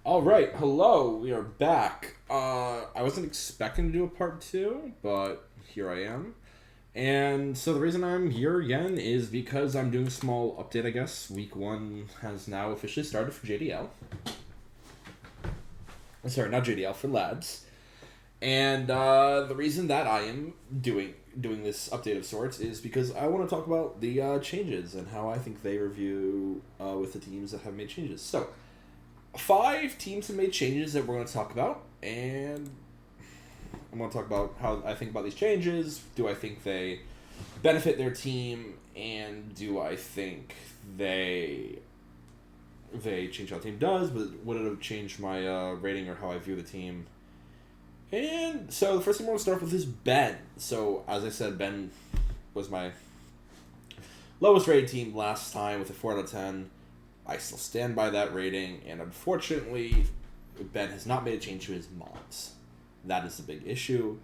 All right, hello. We are back. I wasn't expecting to do a part two, but here I am. And so the reason I'm here again is because I'm doing a small update. I guess week one has now officially started for JDL. Sorry, not JDL for lads. And the reason that I am doing this update of sorts is because I want to talk about the changes and how I think they review with the teams that have made changes. So, five teams have made changes that we're going to talk about, and I'm going to talk about how I think about these changes. Do I think they benefit their team, and do I think they change how the team does? But would it have changed my rating or how I view the team? And so the first thing I want to start with is Ben. So as I said, Ben was my lowest rated team last time with a 4 out of 10. I still stand by that rating, and unfortunately, Ben has not made a change to his mods. That is the big issue.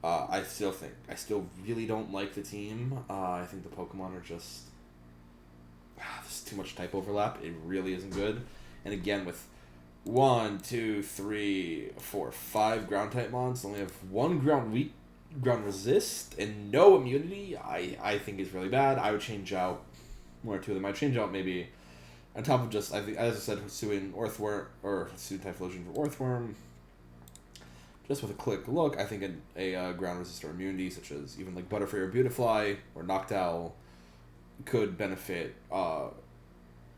I still really don't like the team. I think the Pokemon are just there's too much type overlap. It really isn't good. And again, with 5 ground type mons, only have one ground resist, and no immunity. I think is really bad. I would change out one or two of them. I'd change out maybe on top of just, I think, as I said, Hisuian Earthworm, or Hisuian Typhlosion for Earthworm. Just with a quick look, I think a ground resistor immunity, such as even like Butterfree or Beautifly or Noctowl, could benefit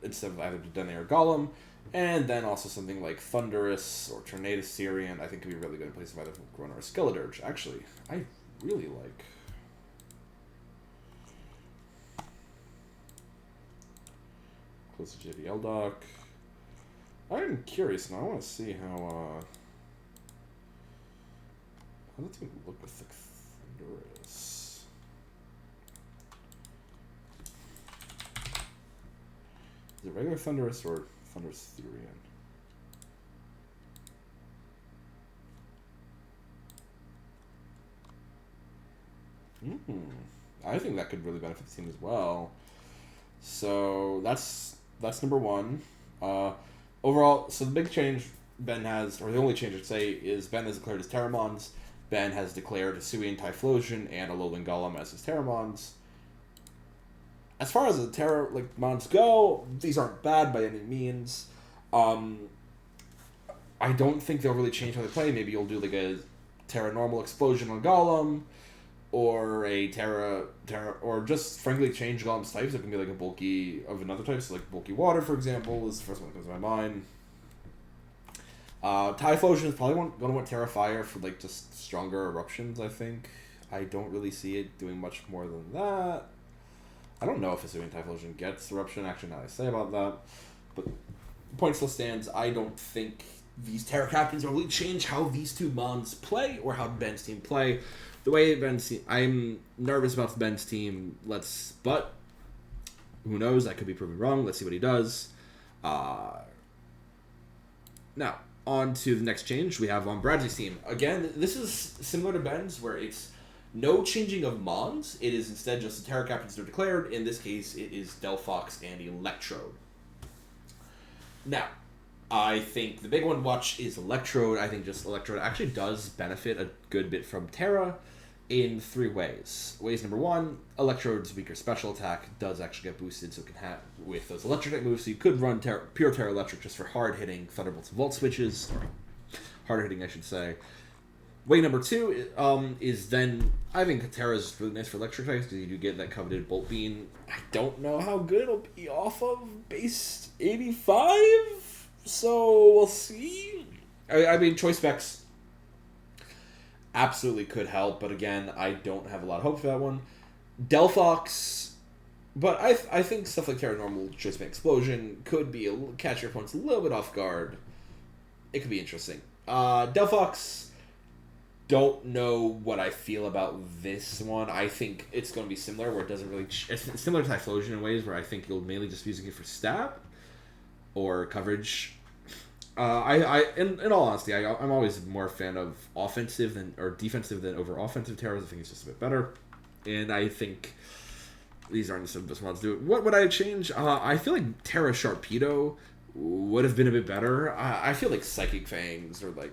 instead of either Dene or Golem. And then also something like Thundurus or Tornadus Syrian, I think could be really good in place of either Groner or Skeledirge. Actually, I really like. Close to JDL dock. I'm curious now. I want to see how does it look with the Thundurus? Is it regular Thundurus or Thundurus Therian? I think that could really benefit the team as well. So that's number one. Overall, so the big change Ben has, or the only change I'd say, is Ben has declared his Terramons. Ben has declared Hisuian Typhlosion and Alolan Golem as his Terramons. As far as the Terramons go, these aren't bad by any means. I don't think they'll really change how they play. Maybe you'll do like a Terra Normal Explosion on Golem, or a or just frankly change Golem's types. It can be like a bulky of another type, so like bulky water, for example, is the first one that comes to my mind. Typhlosion is probably going to want Terra Fire for like just stronger eruptions, I think. I don't really see it doing much more than that. I don't know if Hisuian Typhlosion gets eruption, actually, now that I say about that. But the point still stands. I don't think these Terra Captains will really change how these two Mons play or how Ben's team play. The way Ben's team, I'm nervous about Ben's team. But who knows? I could be proven wrong. Let's see what he does. Now, on to the next change we have on Bradzi's team. Again, this is similar to Ben's, where it's no changing of Mons. It is instead just the Terra Captains are declared. In this case, it is Delphox and Electrode. Now, I think the big one to watch is Electrode. I think just Electrode actually does benefit a good bit from Terra in 3 ways. Ways number 1, Electrode's weaker special attack does actually get boosted, so it can have with those electric type moves, so you could run pure Terra Electric just for hard hitting Thunderbolts and Volt switches, or hard hitting, I should say. Way number 2 is then, I think Terra's really nice for electric types because you do get that coveted Bolt Beam. I don't know how good it'll be off of base 85, so we'll see. I mean, choice specs absolutely could help, but again, I don't have a lot of hope for that one. Delphox, but I think stuff like Terra Normal, Choice Spec Explosion could be catch your opponents a little bit off guard. It could be interesting. Delphox, don't know what I feel about this one. I think it's going to be similar, where it doesn't really... It's similar to Typhlosion in ways where I think you'll mainly just be using it for stab or coverage. In all honesty, I'm always more a fan of offensive or defensive than over offensive Terras. I think it's just a bit better, and I think these aren't the simplest ones to do it. What would I change? I feel like Terra Sharpedo would have been a bit better. I feel like Psychic Fangs are like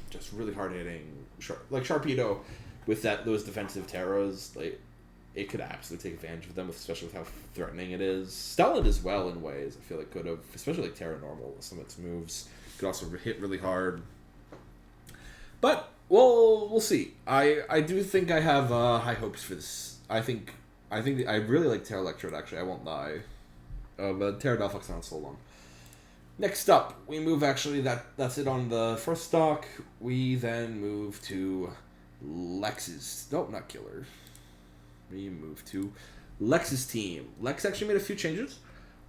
just really hard hitting. Like Sharpedo with those defensive Terras, like it could absolutely take advantage of them, especially with how threatening it is. Stellan as well in ways I feel like could have, especially like Terra Normal with some of its moves, could also hit really hard. But we'll see. I do think I have high hopes for this. I think I really like Terra Electrode actually. I won't lie. But Terra Delphox not so long. Next up, we move actually that's it on the first stock. We then move to Lex's. Nope, not Killer. We move to Lex's team. Lex actually made a few changes.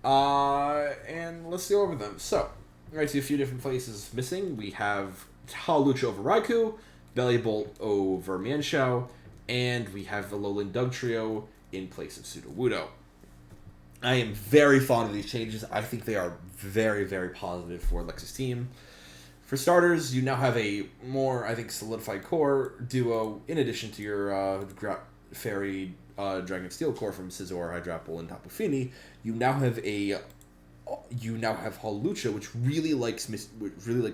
And let's go over them. So, I see a few different places missing. We have Hawlucha over Raikou, Bellybolt over Manshou, and we have the Alolan Dugtrio in place of Sudowoodo. I am very fond of these changes. I think they are very, very positive for Lex's team. For starters, you now have a more, I think, solidified core duo in addition to your Fairy Dragon Steel core from Scizor, Hydrapple, and Tapu Fini. You now have Hawlucha, which really likes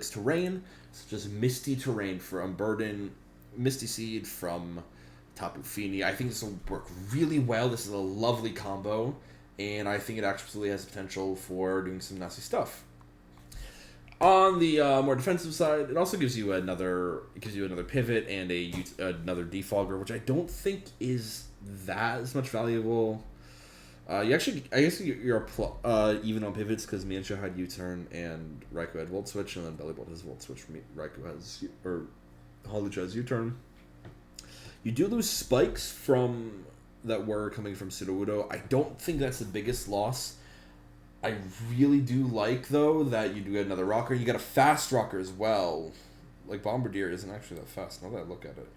terrain, such as Misty Terrain from Burden, Misty Seed from Tapu Fini. I think this will work really well. This is a lovely combo, and I think it absolutely has potential for doing some nasty stuff. On the more defensive side, it also gives you another pivot and another defogger, which I don't think is that as much valuable. I guess you're even on pivots because Manshou had U-turn and Raikou had Volt Switch, and then Bellybolt has Volt Switch. Raikou has Hawlucha has U-turn. You do lose spikes that were coming from Sudowoodo. I don't think that's the biggest loss. I really do like, though, that you do get another rocker. You got a fast rocker as well. Like, Bombardier isn't actually that fast, now that I look at it.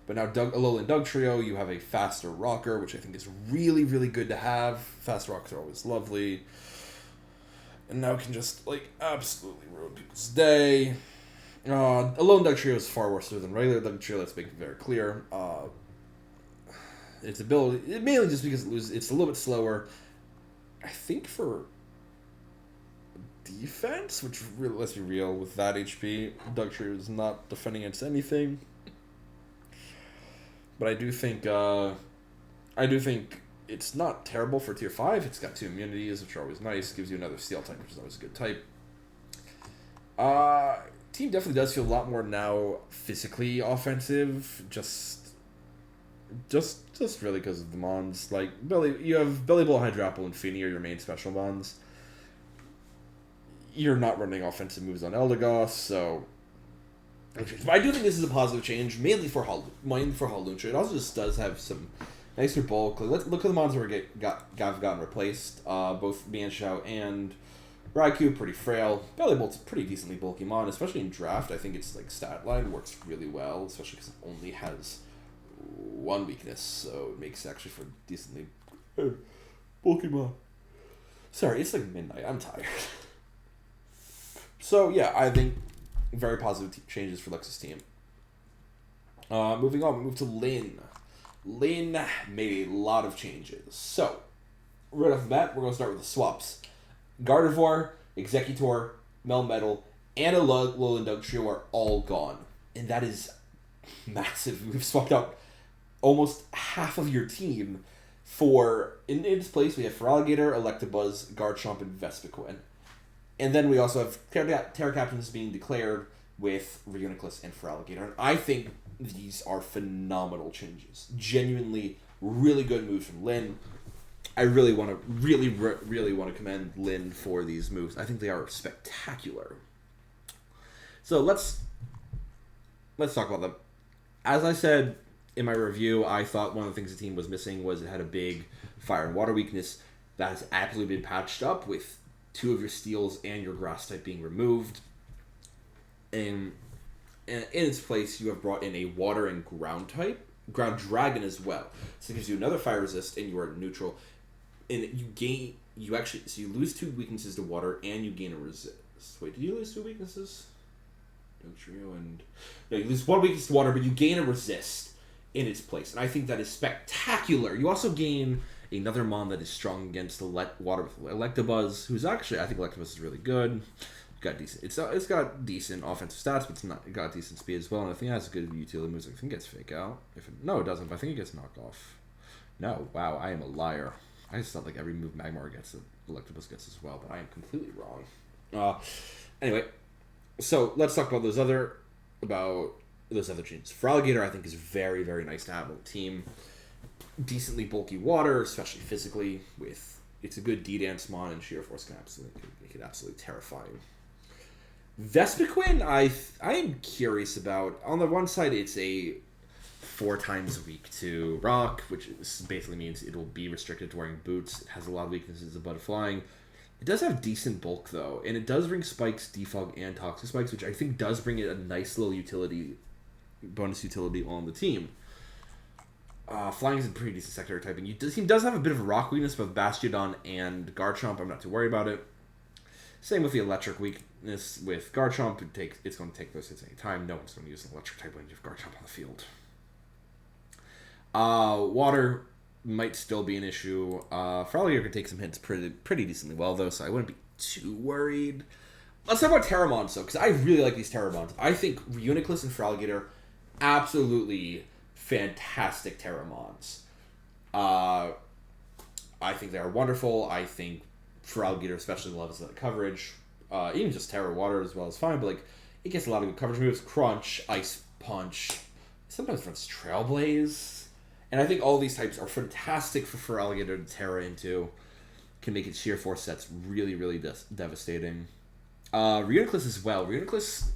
But now Alolan Dugtrio, you have a faster rocker, which I think is really, really good to have. Fast rockers are always lovely. And now can just, like, absolutely ruin people's day. Alolan Dugtrio is far worse than regular Dugtrio, let's make it very clear. Its ability, mainly just because it's a little bit slower. I think for defense, which really, let's be real, with that HP, Dugtrio is not defending against anything. But I do think it's not terrible for tier 5. It's got 2 immunities, which are always nice. Gives you another steel type, which is always a good type. Team definitely does feel a lot more now physically offensive. Just really because of the mons. Like you have Bellybolt, Hydrapple, and Fini are your main special mons. You're not running offensive moves on Eldegoss, so. But I do think this is a positive change, mainly for Hawlucha. It also just does have some nicer bulk. Like, look at the mons where have gotten replaced. Both Manshou and Raikou pretty frail. Bellybolt's a pretty decently bulky mon, especially in draft. I think its stat line works really well, especially because it only has 1 weakness, so it makes actually for decently bulky mon. Sorry, it's like midnight. I'm tired. So yeah, I think very positive changes for Lex's team. Moving on, we move to Lynn. Lynn made a lot of changes. So, right off the bat, we're going to start with the swaps. Gardevoir, Executor, Melmetal, and Alolan Dugtrio are all gone. And that is massive. We've swapped out almost half of your team for, in its place, we have Feraligatr, Electabuzz, Garchomp, and Vespiquen. And then we also have Terra Captains being declared with Reuniclus and Feraligatr. And I think these are phenomenal changes. Genuinely, really good moves from Lynn. I really want to commend Lynn for these moves. I think they are spectacular. So let's talk about them. As I said in my review, I thought one of the things the team was missing was it had a big fire and water weakness. That has absolutely been patched up with 2 of your steels and your grass type being removed. And in its place, you have brought in a water and ground type, ground dragon as well. So it gives you another fire resist, and you are neutral. And you lose 2 weaknesses to water, and you gain a resist. Wait, did you lose 2 weaknesses? No, you lose 1 weakness to water, but you gain a resist in its place, and I think that is spectacular. You also gain Another Mon that is strong against the water with Electabuzz, who's actually, I think Electabuzz is really good. Got decent. It's got decent offensive stats, but it got decent speed as well. And I think it has good utility moves. I think it gets Fake Out. No, it doesn't. But I think it gets Knock Off. No, wow, I am a liar. I just thought like every move Magmar gets, that Electabuzz gets as well, but I am completely wrong. Anyway, so let's talk about those other changes. For Alligator, I think is very, very nice to have on the team. Decently bulky water, especially physically. It's a good D-Dance Mon, and Sheer Force can make it absolutely terrifying. Vespiquen, I am curious about. On the one side, it's a 4 times weak to rock, which basically means it will be restricted to wearing boots. It has a lot of weaknesses above flying. It does have decent bulk, though, and it does bring spikes, defog, and toxic spikes, which I think does bring it a nice little bonus utility on the team. Flying is a pretty decent secondary typing. The team does have a bit of a rock weakness, but Bastiodon and Garchomp, I'm not too worried about it. Same with the electric weakness with Garchomp. It's going to take those hits any time. No one's going to use an electric type when you have Garchomp on the field. Water might still be an issue. Frolic can take some hits pretty decently well, though, so I wouldn't be too worried. Let's talk about Terramons, though, because I really like these Terramons. I think Reuniclus and Fraligator, absolutely fantastic Terramons. I think they are wonderful. I think Fraligator especially loves that coverage. Even just Terra Water as well is fine, but like it gets a lot of good coverage moves. Crunch, Ice Punch, sometimes runs Trailblaze. And I think all these types are fantastic for Alligator to Terra into. Can make its Sheer Force sets really, really devastating. Reuniclus as well. Reuniclus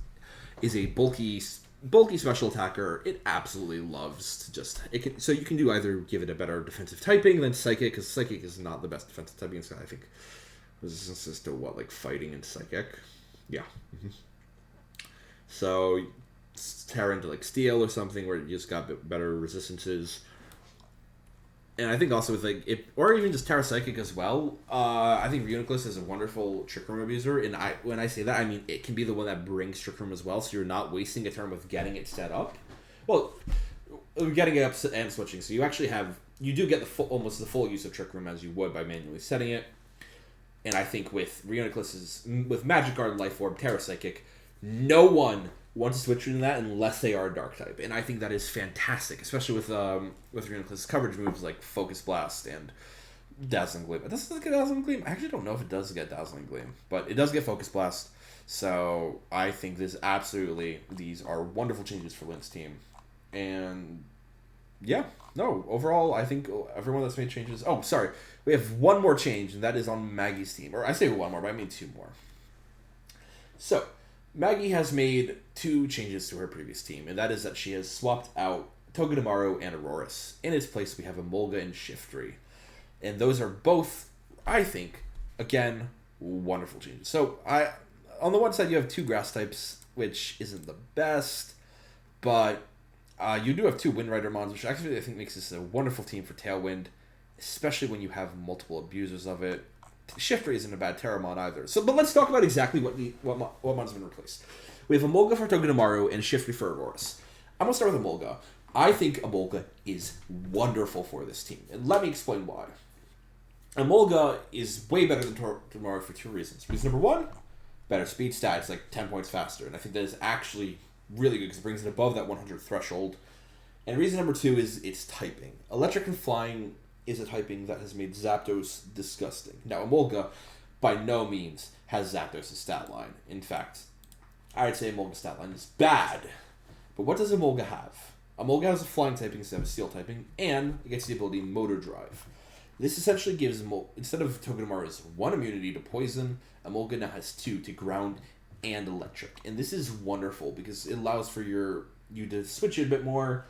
is a bulky special attacker. It absolutely loves to so you can do either give it a better defensive typing than Psychic, because Psychic is not the best defensive typing. So I think resistance is to fighting and Psychic. Yeah. Mm-hmm. So Terra into Steel or something where you just got better resistances. And I think also with or even just Terra Psychic as well. I think Reuniclus is a wonderful Trick Room abuser, and when I say that, I mean it can be the one that brings Trick Room as well. So you're not wasting a turn with getting it set up. Well, getting it up and switching. So you do get almost the full use of Trick Room as you would by manually setting it. And I think with with Magic Guard, Life Orb, Terra Psychic, no one wants to switch into that unless they are a Dark type, and I think that is fantastic, especially with Reuniclus' coverage moves like Focus Blast and Dazzling Gleam. Does it get Dazzling Gleam? I actually don't know if it does get Dazzling Gleam, but it does get Focus Blast. So I think these are wonderful changes for Lynn's team, and yeah, no, overall I think everyone that's made changes. Oh, sorry, we have one more change, and that is on Maggie's team, or I say one more, but I mean 2 more. So Maggie has made 2 changes to her previous team, and that is that she has swapped out Togedemaru and Aurorus. In its place, we have Emolga and Shiftry. And those are both, I think, again, wonderful changes. So, on the one side, you have 2 grass types, which isn't the best, but you do have 2 Wind Rider Mons, which actually I think makes this a wonderful team for Tailwind, especially when you have multiple abusers of it. Shiftry isn't a bad Terramon either. But let's talk about exactly what Mon's been replaced. We have Emolga for Togedemaru and Shiftry for Aurorus. I'm going to start with Emolga. I think Emolga is wonderful for this team, and let me explain why. Emolga is way better than Togedemaru for 2 reasons. Reason number 1, better speed stats, 10 points faster, and I think that is actually really good because it brings it above that 100 threshold. And reason number 2 is its typing. Electric and Flying is a typing that has made Zapdos disgusting. Now, Emolga, by no means, has Zapdos' stat line. In fact, I'd say Emolga's stat line is bad. But what does Emolga have? Emolga has a Flying typing instead of a Steel typing, and it gets the ability Motor Drive. This essentially gives, instead of Togedemaru's 1 immunity to Poison, Emolga now has 2 to Ground and Electric. And this is wonderful because it allows for you to switch it a bit more,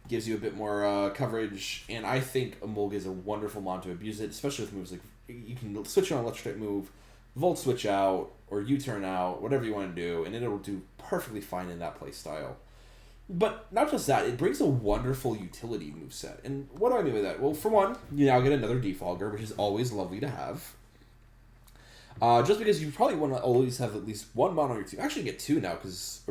gives you a bit more coverage, and I think Emolga is a wonderful Mon to abuse it, especially with moves like you can switch on an electric type move, Volt Switch out, or U-turn out, whatever you want to do, and it'll do perfectly fine in that playstyle. But not just that, it brings a wonderful utility moveset. And what do I mean by that? Well, for one, you now get another Defogger, which is always lovely to have. Just because you probably want to always have at least 1 Mon on your team. Actually, you get 2 now, because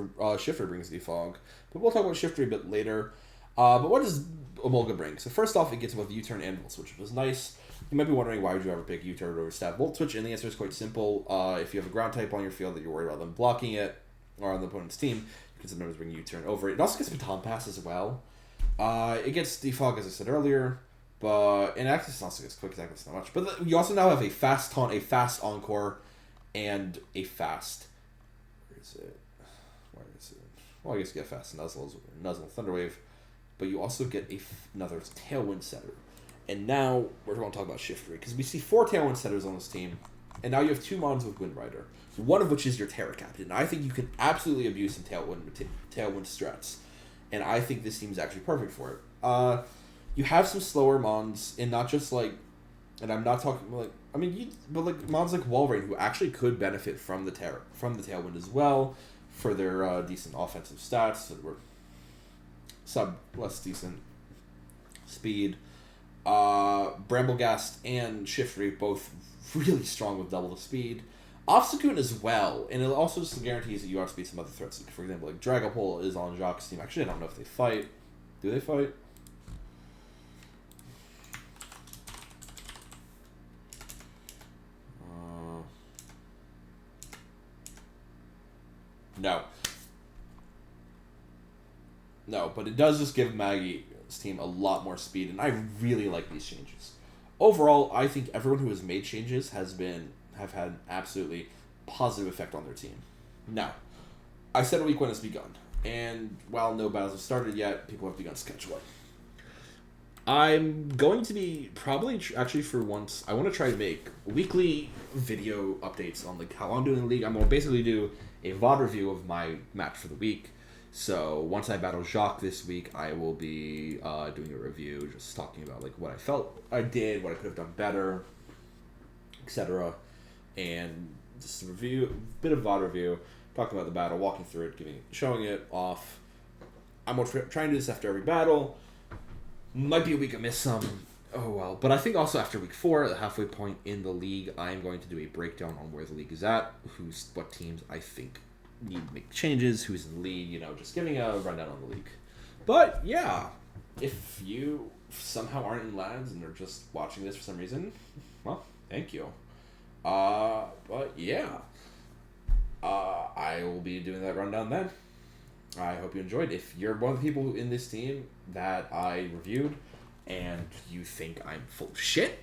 Shifter brings Defog. But we'll talk about Shifter a bit later. But what does Emolga bring? So first off, it gets both U-turn and Volt Switch, which was nice. You might be wondering, why would you ever pick U-turn over Stab Volt Switch? And the answer is quite simple. If you have a ground type on your field that you're worried about them blocking it, or on the opponent's team, you can sometimes bring U-turn over it. It also gets Baton Pass as well. It gets Defog, as I said earlier, and Access also gets Quick Attack, that's not much. But you also now have a fast taunt, a fast Encore, and a fast... Where is it? Well, I guess you get fast Nuzzle, Thunderwave, but you also get another Tailwind Setter. And now we're going to talk about Shift Ray, because we see 4 Tailwind Setters on this team, and now you have 2 Mons with Wind Rider, one of which is your Terra Captain. I think you can absolutely abuse some Tailwind strats, and I think this team is actually perfect for it. You have some slower Mons, and not just like, and I'm not talking like, I mean, but like Mons like Walrein, who actually could benefit from the Tailwind as well, for their decent offensive stats, so we're less decent speed. Bramblegast and Shift Ray both really strong with double the speed. Obstacoon as well, and it also just guarantees that you outspeed some other threats. For example, like Dragapult is on Jacques' team. Actually, I don't know if they fight. Do they fight? No, but it does just give Maggie's team a lot more speed, and I really like these changes. Overall, I think everyone who has made changes have had an absolutely positive effect on their team. Now, I said week 1 has begun, and while no battles have started yet, people have begun scheduling. I'm going to be probably, actually for once, I want to try to make weekly video updates on like how I'm doing in the league. I'm going to basically do a VOD review of my match for the week. So once I battle Jacques this week, I will be doing a review, just talking about like what I felt I did, what I could have done better, etc. And just a bit of VOD review, talking about the battle, walking through it, showing it off. I'm going to try and do this after every battle. Might be a week I miss some. Oh well. But I think also after week 4, the halfway point in the league, I am going to do a breakdown on where the league is at, what teams I think need to make changes, who's in the league, just giving a rundown on the league. But yeah, if you somehow aren't in Lads and are just watching this for some reason, well, thank you. But yeah, I will be doing that rundown then. I hope you enjoyed. If you're one of the people in this team that I reviewed and you think I'm full of shit,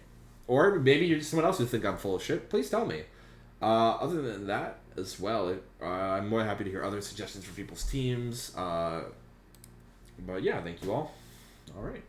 or maybe you're just someone else who think I'm full of shit, please tell me. Other than that, as well, I'm more happy to hear other suggestions for people's teams. But yeah, thank you all. All right.